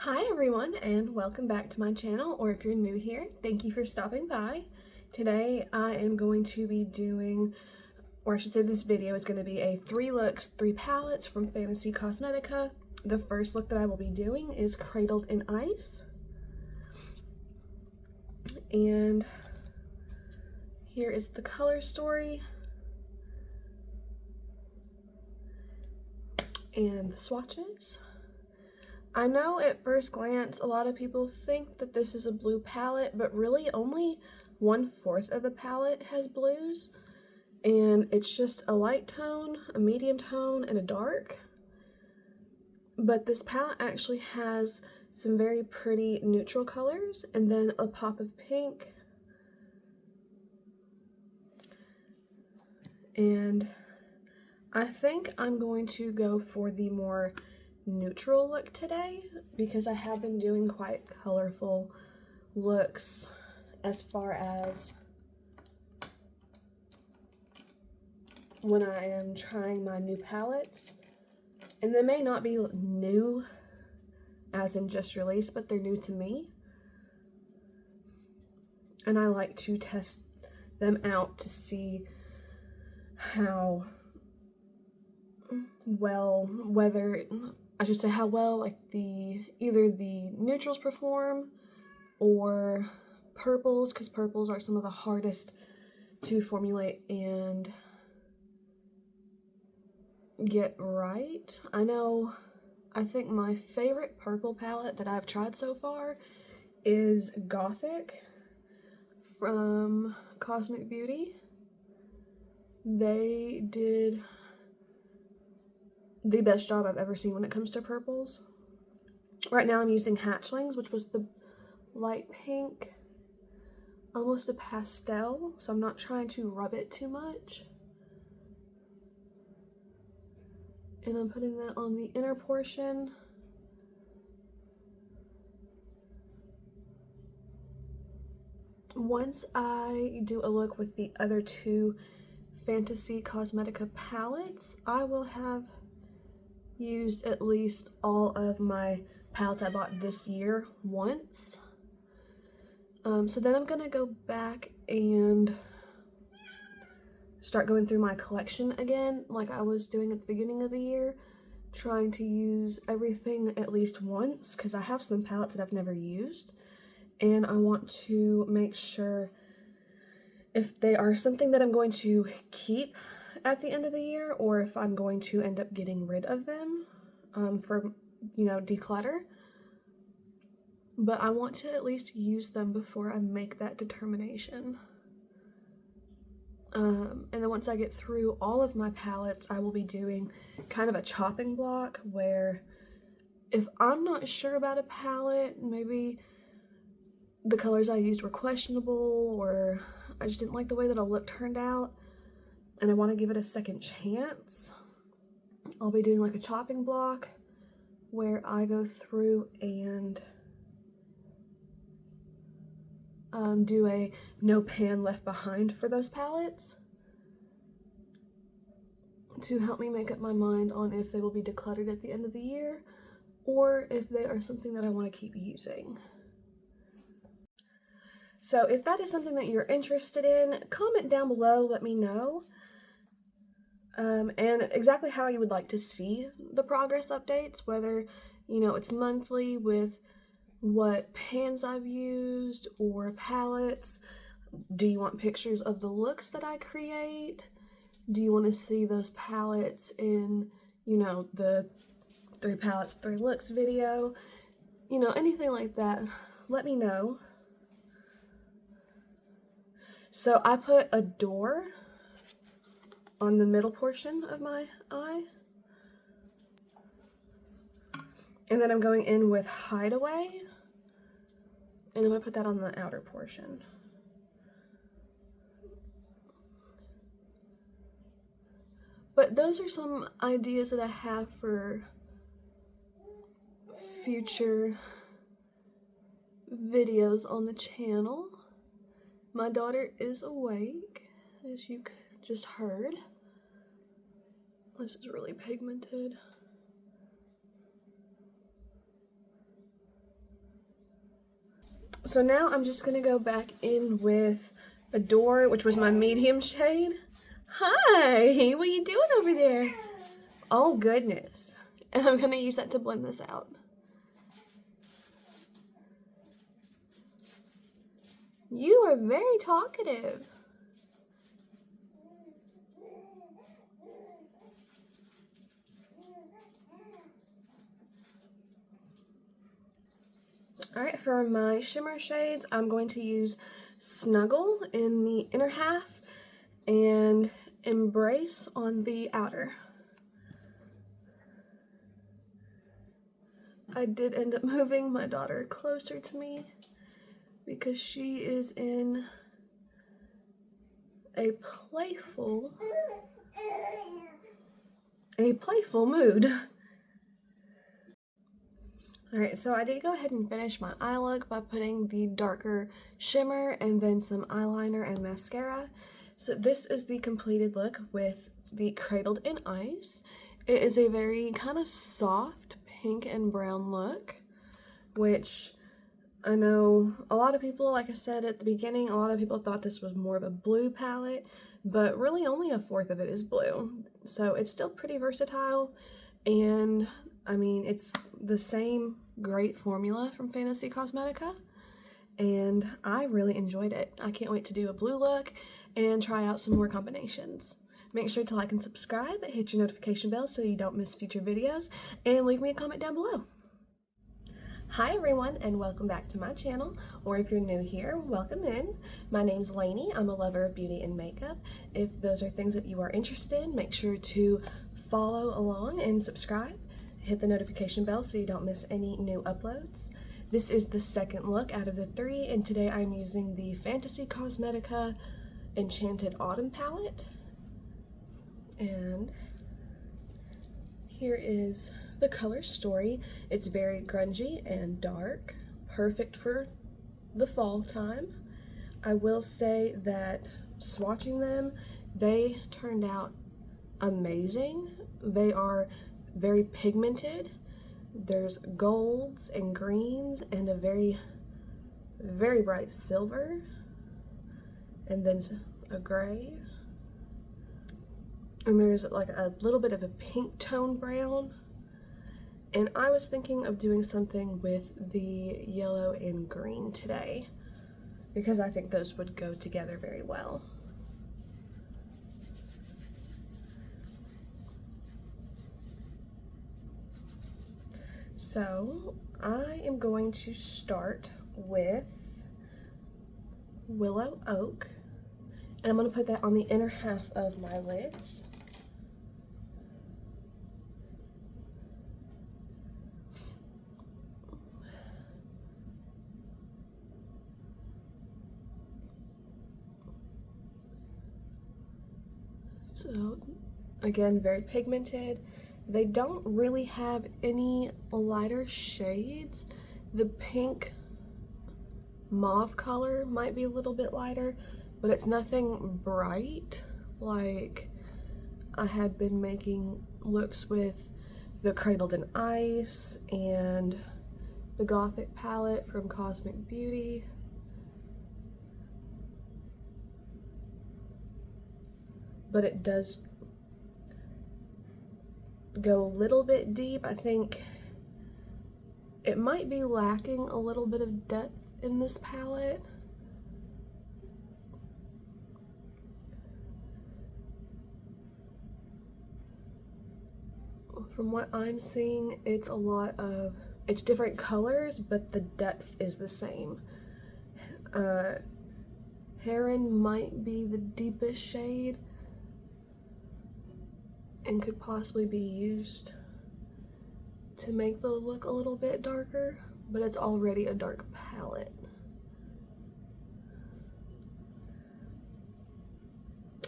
Hi everyone and welcome back to my channel, or if you're new here, thank you for stopping by. Today I am going to be doing, or I should say this video is going to be a 3 looks, 3 palettes from Fantasy Cosmetica. The first look that I will be doing is Cradled in Ice. And here is the color story and the swatches. I know at first glance a lot of people think that this is a blue palette, but really only 1/4 of the palette has blues, and it's just a light tone, a medium tone, and a dark. But this palette actually has some very pretty neutral colors and then a pop of pink. And I think I'm going to go for the more neutral look today because I have been doing quite colorful looks as far as when I am trying my new palettes. And they may not be new as in just released, but they're new to me. And I like to test them out to see how well, how well like either the neutrals perform or purples, because purples are some of the hardest to formulate and get right. I think my favorite purple palette that I've tried so far is Gothic from Cosmic Beauty. They did the best job I've ever seen when it comes to purples. Right now I'm using Hatchlings, which was the light pink, almost a pastel, so I'm not trying to rub it too much. And I'm putting that on the inner portion. Once I do a look with the other 2 Fantasy Cosmetica palettes, I will have used at least all of my palettes I bought this year once. So then I'm gonna go back and start going through my collection again like I was doing at the beginning of the year, trying to use everything at least once because I have some palettes that I've never used and I want to make sure if they are something that I'm going to keep at the end of the year or if I'm going to end up getting rid of them for, declutter. But I want to at least use them before I make that determination. And then once I get through all of my palettes, I will be doing kind of a chopping block where if I'm not sure about a palette, maybe the colors I used were questionable or I just didn't like the way that a look turned out and I want to give it a second chance, I'll be doing like a chopping block where I go through and do a no pan left behind for those palettes to help me make up my mind on if they will be decluttered at the end of the year or if they are something that I want to keep using. So if that is something that you're interested in, comment down below, let me know. And exactly how you would like to see the progress updates, whether, it's monthly with what pans I've used or palettes. Do you want pictures of the looks that I create? Do you want to see those palettes in, the 3 palettes, 3 looks video? Anything like that, let me know. So I put a door on the middle portion of my eye. And then I'm going in with Hideaway. And I'm going to put that on the outer portion. But those are some ideas that I have for future videos on the channel. My daughter is awake, as you just heard. This is really pigmented. So now I'm just gonna go back in with Adore, which was my medium shade. Hi, what are you doing over there? Oh goodness. And I'm gonna use that to blend this out. You are very talkative. Alright, for my shimmer shades, I'm going to use Snuggle in the inner half and Embrace on the outer. I did end up moving my daughter closer to me because she is in a playful mood. Alright, so I did go ahead and finish my eye look by putting the darker shimmer and then some eyeliner and mascara. So this is the completed look with the Cradled in Ice. It is a very kind of soft pink and brown look, which I know a lot of people, like I said at the beginning, a lot of people thought this was more of a blue palette, but really only a fourth of it is blue. So it's still pretty versatile, and I mean, it's the same great formula from Fantasy Cosmetica, and I really enjoyed it. I can't wait to do a blue look and try out some more combinations. Make sure to like and subscribe, hit your notification bell so you don't miss future videos, and leave me a comment down below. Hi everyone, and welcome back to my channel, or if you're new here, welcome in. My name's Lainey. I'm a lover of beauty and makeup. If those are things that you are interested in, make sure to follow along and subscribe. Hit the notification bell so you don't miss any new uploads. This is the second look out of the 3, and today I'm using the Fantasy Cosmetica Enchanted Autumn palette. And here is the color story. It's very grungy and dark, perfect for the fall time. I will say that swatching them, they turned out amazing. They are very pigmented. There's golds and greens and a very, very bright silver, and then a gray. And there's like a little bit of a pink tone brown. And I was thinking of doing something with the yellow and green today because I think those would go together very well. So I am going to start with Willow Oak, and I'm going to put that on the inner half of my lids. So again, very pigmented. They don't really have any lighter shades. The pink mauve color might be a little bit lighter, but it's nothing bright like I had been making looks with the Cradled in Ice and the Gothic palette from Cosmic Beauty. But it does go a little bit deep. I think it might be lacking a little bit of depth in this palette. From what I'm seeing, it's it's different colors, but the depth is the same. Heron might be the deepest shade and could possibly be used to make the look a little bit darker, but it's already a dark palette.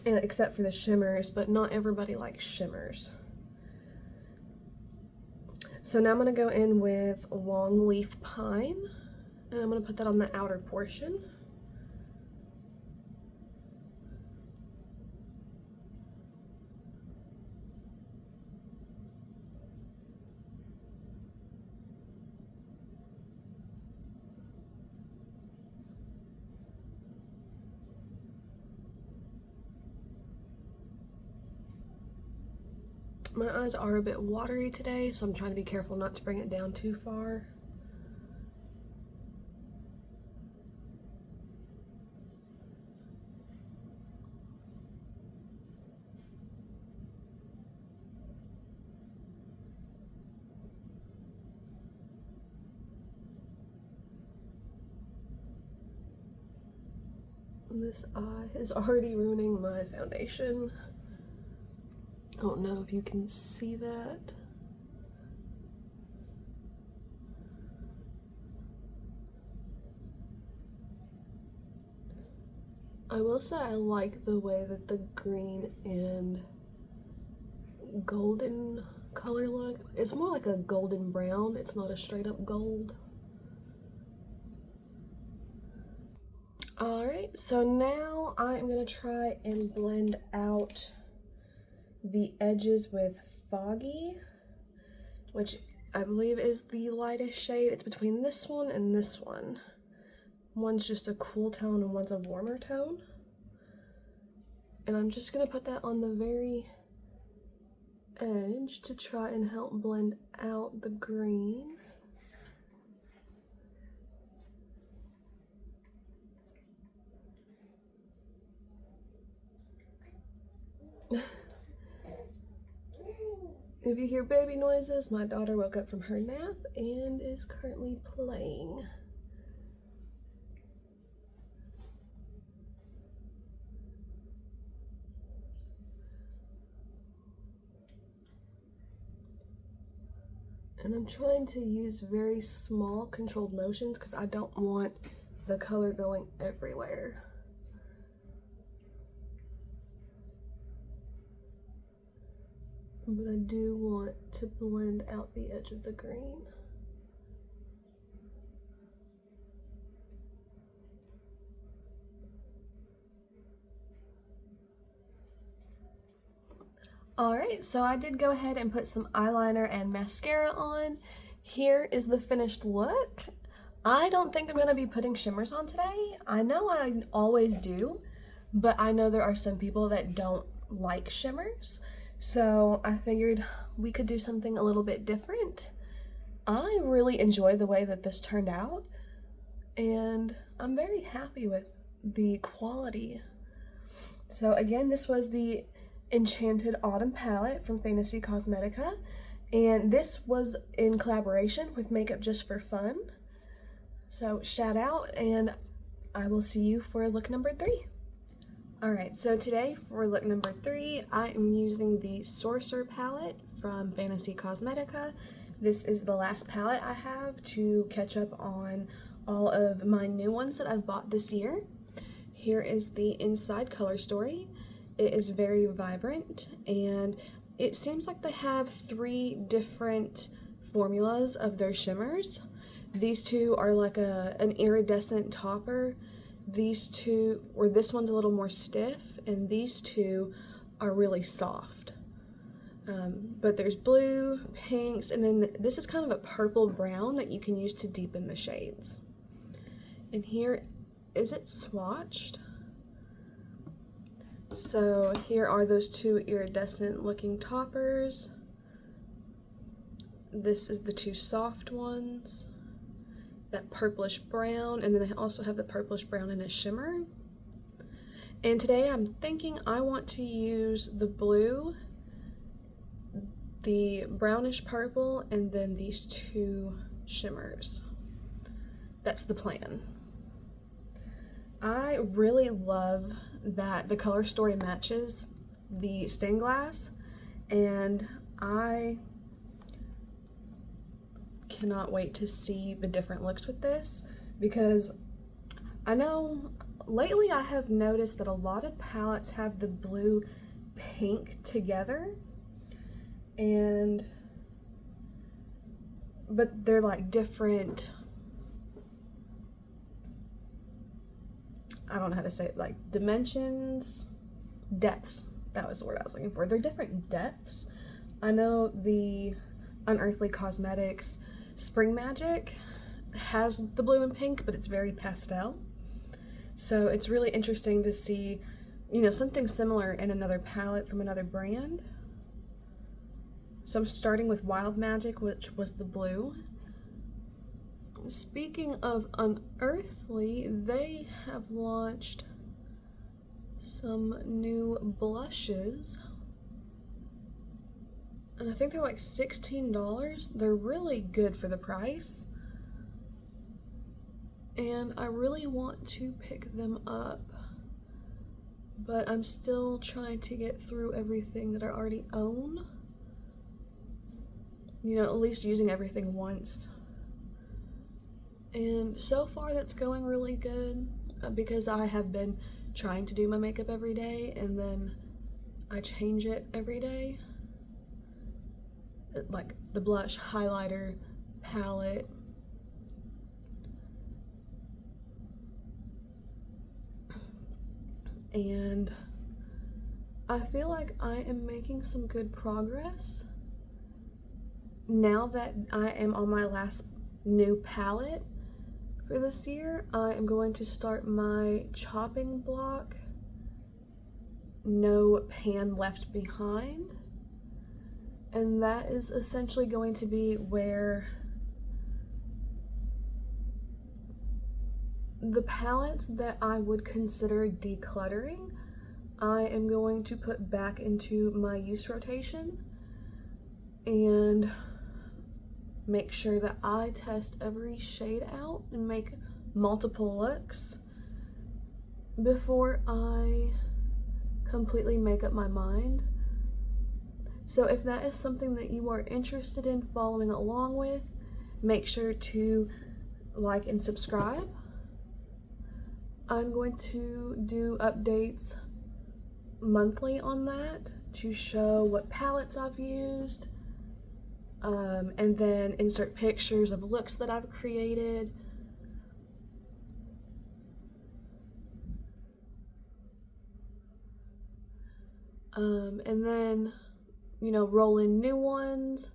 And except for the shimmers, but not everybody likes shimmers. So now I'm going to go in with Long Leaf Pine, and I'm going to put that on the outer portion. My eyes are a bit watery today, so I'm trying to be careful not to bring it down too far. This eye is already ruining my foundation. I don't know if you can see that. I will say I like the way that the green and golden color look. It's more like a golden brown. It's not a straight up gold. Alright, so now I'm going to try and blend out the edges with Foggy, which I believe is the lightest shade. It's between this one and this one. One's just a cool tone and one's a warmer tone. And I'm just going to put that on the very edge to try and help blend out the green. If you hear baby noises, my daughter woke up from her nap and is currently playing. And I'm trying to use very small controlled motions because I don't want the color going everywhere. But I do want to blend out the edge of the green. Alright, so I did go ahead and put some eyeliner and mascara on. Here is the finished look. I don't think I'm going to be putting shimmers on today. I know I always do, but I know there are some people that don't like shimmers. So I figured we could do something a little bit different. I really enjoy the way that this turned out, and I'm very happy with the quality. So again, this was the Enchanted Autumn palette from Fantasy Cosmetica, and this was in collaboration with Makeup Just for Fun. So shout out, and I will see you for look number 3. Alright, so today for look number 3, I am using the Sorcerer palette from Fantasy Cosmetica. This is the last palette I have to catch up on all of my new ones that I've bought this year. Here is the inside color story. It is very vibrant, and it seems like they have 3 different formulas of their shimmers. These two are like an iridescent topper. These two, or this one's a little more stiff, and these two are really soft. But there's blue, pinks, and then this is kind of a purple brown that you can use to deepen the shades. And here, is it swatched? So here are those 2 iridescent looking toppers. This is the 2 soft ones. That purplish brown, and then they also have the purplish brown in a shimmer. And today I'm thinking I want to use the blue, the brownish purple, and then these 2 shimmers. That's the plan. I really love that the color story matches the stained glass, and I cannot wait to see the different looks with this, because I know lately I have noticed that a lot of palettes have the blue pink together, but they're like different, I don't know how to say it, like dimensions, depths, that was the word I was looking for. They're different depths. I know the Unearthly Cosmetics Spring Magic has the blue and pink, but it's very pastel. So it's really interesting to see, you know, something similar in another palette from another brand. So I'm starting with Wild Magic, which was the blue. Speaking of unearthly, they have launched some new blushes. And I think they're like $16. They're really good for the price. And I really want to pick them up. But I'm still trying to get through everything that I already own. You know, at least using everything once. And so far that's going really good because I have been trying to do my makeup every day and then I change it every day. Like the blush, highlighter, palette. And I feel like I am making some good progress. Now that I am on my last new palette for this year, I am going to start my chopping block, No Pan Left Behind. And that is essentially going to be where the palettes that I would consider decluttering, I am going to put back into my use rotation and make sure that I test every shade out and make multiple looks before I completely make up my mind. So if that is something that you are interested in following along with, make sure to like and subscribe. I'm going to do updates monthly on that to show what palettes I've used, and then insert pictures of looks that I've created. And then, you know, roll in new ones,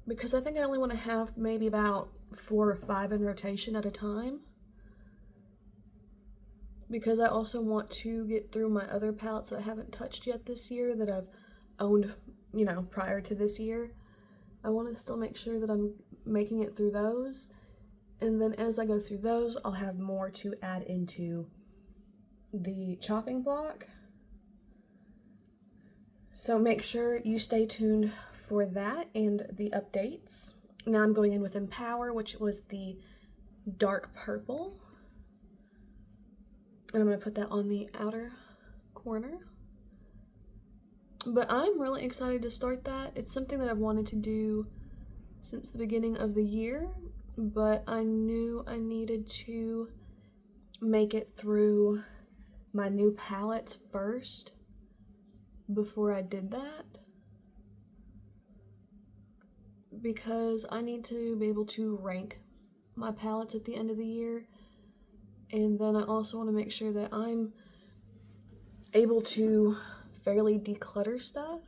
because I think I only want to have maybe about 4 or 5 in rotation at a time, because I also want to get through my other palettes that I haven't touched yet this year that I've owned, you know, prior to this year. I want to still make sure that I'm making it through those, and then as I go through those, I'll have more to add into the chopping block. So make sure you stay tuned for that and the updates. Now I'm going in with Empower, which was the dark purple. And I'm going to put that on the outer corner. But I'm really excited to start that. It's something that I've wanted to do since the beginning of the year, but I knew I needed to make it through my new palettes first before I did that, because I need to be able to rank my palettes at the end of the year, and then I also want to make sure that I'm able to fairly declutter stuff,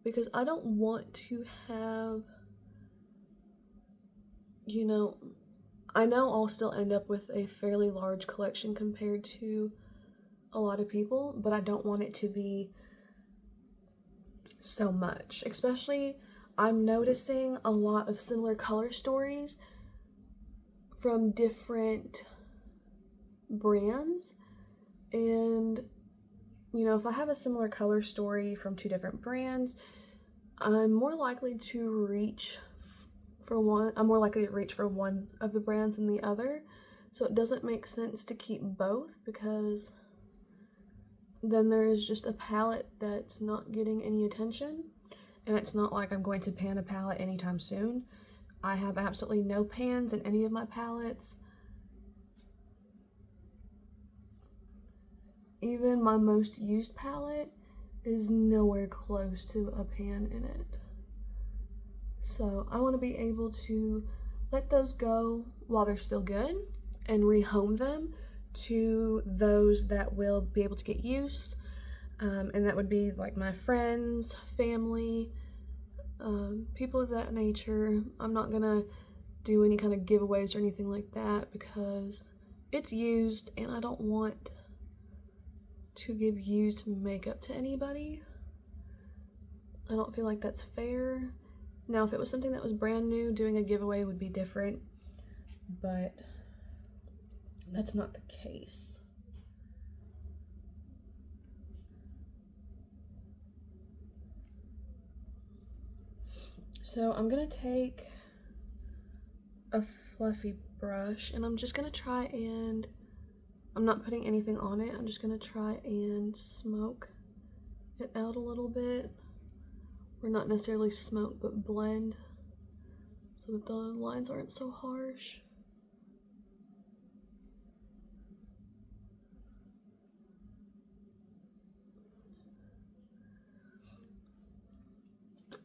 because I don't want to have, you know, I know I'll still end up with a fairly large collection compared to a lot of people, but I don't want it to be so much. Especially, I'm noticing a lot of similar color stories from different brands, and you know, if I have a similar color story from 2 different brands, I'm more likely to reach for one. I'm more likely to reach for one of the brands than the other. So it doesn't make sense to keep both, because then there's just a palette that's not getting any attention. And it's not like I'm going to pan a palette anytime soon. I have absolutely no pans in any of my palettes. Even my most used palette is nowhere close to a pan in it. So I want to be able to let those go while they're still good and rehome them to those that will be able to get use. And that would be like my friends, family, people of that nature. I'm not gonna do any kind of giveaways or anything like that, because it's used and I don't want to give used makeup to anybody. I don't feel like that's fair. Now, if it was something that was brand new, doing a giveaway would be different, but that's not the case. So I'm gonna take a fluffy brush and I'm just gonna try and, I'm not putting anything on it, I'm just gonna try and smoke it out a little bit. Or not necessarily smoke, but blend so that the lines aren't so harsh.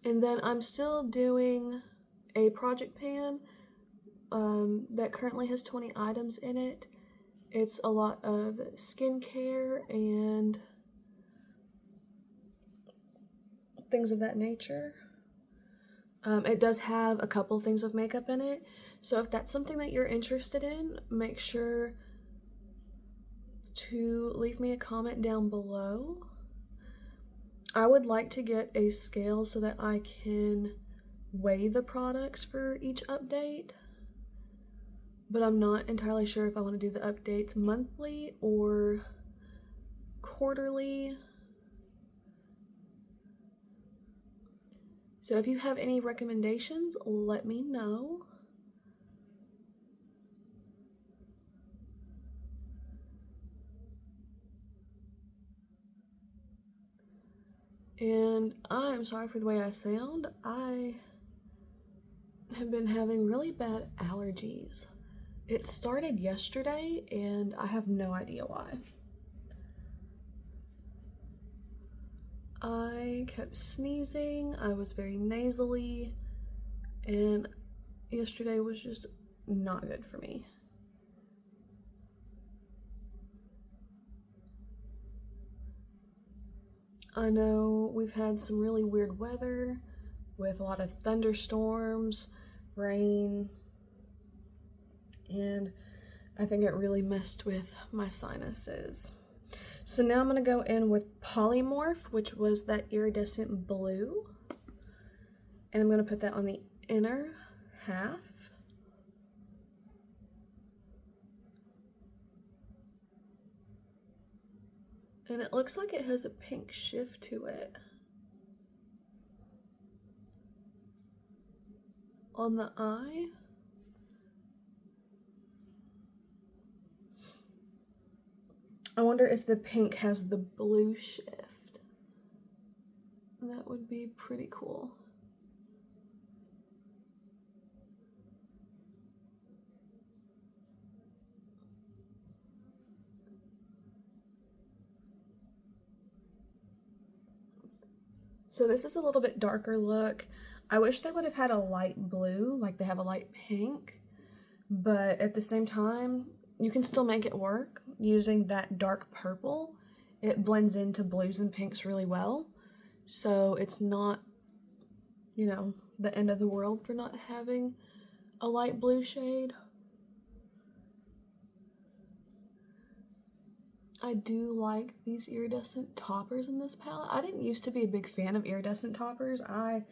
And then I'm still doing a project pan that currently has 20 items in it. It's a lot of skincare and things of that nature. It does have a couple things of makeup in it, so if that's something that you're interested in, make sure to leave me a comment down below. I would like to get a scale so that I can weigh the products for each update, but I'm not entirely sure if I want to do the updates monthly or quarterly. So if you have any recommendations, let me know. And I'm sorry for the way I sound. I have been having really bad allergies. It started yesterday and I have no idea why. I kept sneezing, I was very nasally, and yesterday was just not good for me. I know we've had some really weird weather with a lot of thunderstorms, rain, and I think it really messed with my sinuses. So now I'm gonna go in with Polymorph, which was that iridescent blue. And I'm gonna put that on the inner half. And it looks like it has a pink shift to it. On the eye. I wonder if the pink has the blue shift. That would be pretty cool. So this is a little bit darker look. I wish they would have had a light blue, like they have a light pink, but at the same time, you can still make it work using that dark purple. It blends into blues and pinks really well, so it's not, you know, the end of the world for not having a light blue shade. I do like these iridescent toppers in this palette. I didn't used to be a big fan of iridescent toppers. And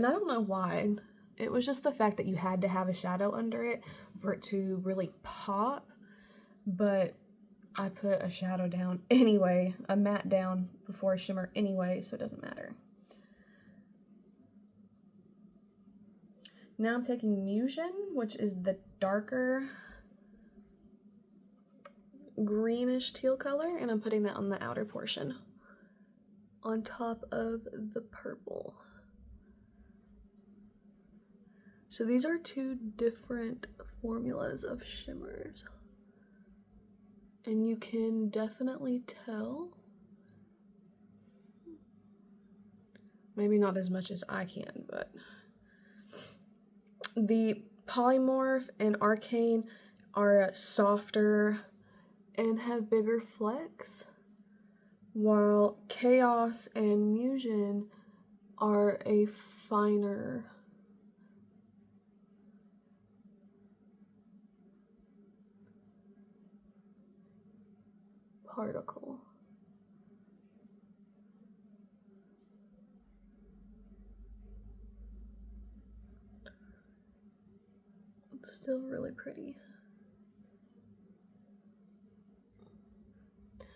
I don't know why. It was just the fact that you had to have a shadow under it for it to really pop. But I put a shadow down anyway, a matte down before a shimmer anyway, so it doesn't matter. Now I'm taking Musion, which is the darker greenish teal color, and I'm putting that on the outer portion on top of the purple. So these are two different formulas of shimmers, and you can definitely tell, maybe not as much as I can, but the Polymorph and Arcane are softer and have bigger flecks, while Chaos and Musion are a finer particle. Still really pretty.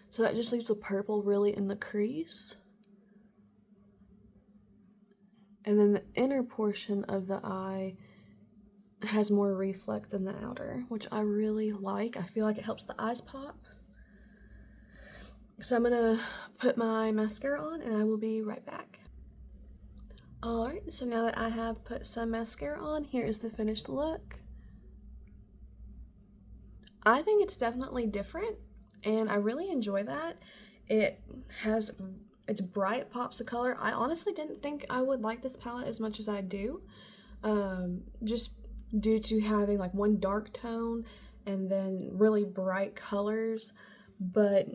So that just leaves the purple really in the crease. And then the inner portion of the eye has more reflect than the outer, which I really like. I feel like it helps the eyes pop. So I'm gonna put my mascara on and I will be right back. Alright, so now that I have put some mascara on, here is the finished look. I think it's definitely different and I really enjoy that. It's bright pops of color. I honestly didn't think I would like this palette as much as I do. Just due to having like one dark tone and then really bright colors. But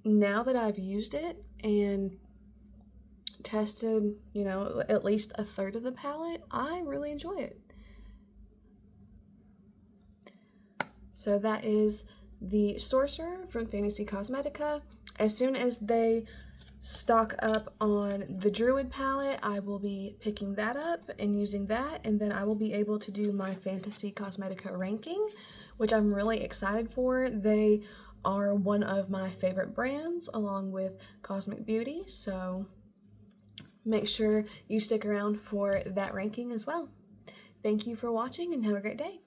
now that I've used it and tested, you know, at least a third of the palette, I really enjoy it. So that is the Sorcerer from Fantasy Cosmetica. As soon as they stock up on the Druid palette, I will be picking that up and using that, and then I will be able to do my Fantasy Cosmetica ranking, which I'm really excited for. They are one of my favorite brands along with Cosmic Beauty, so make sure you stick around for that ranking as well. Thank you for watching and have a great day.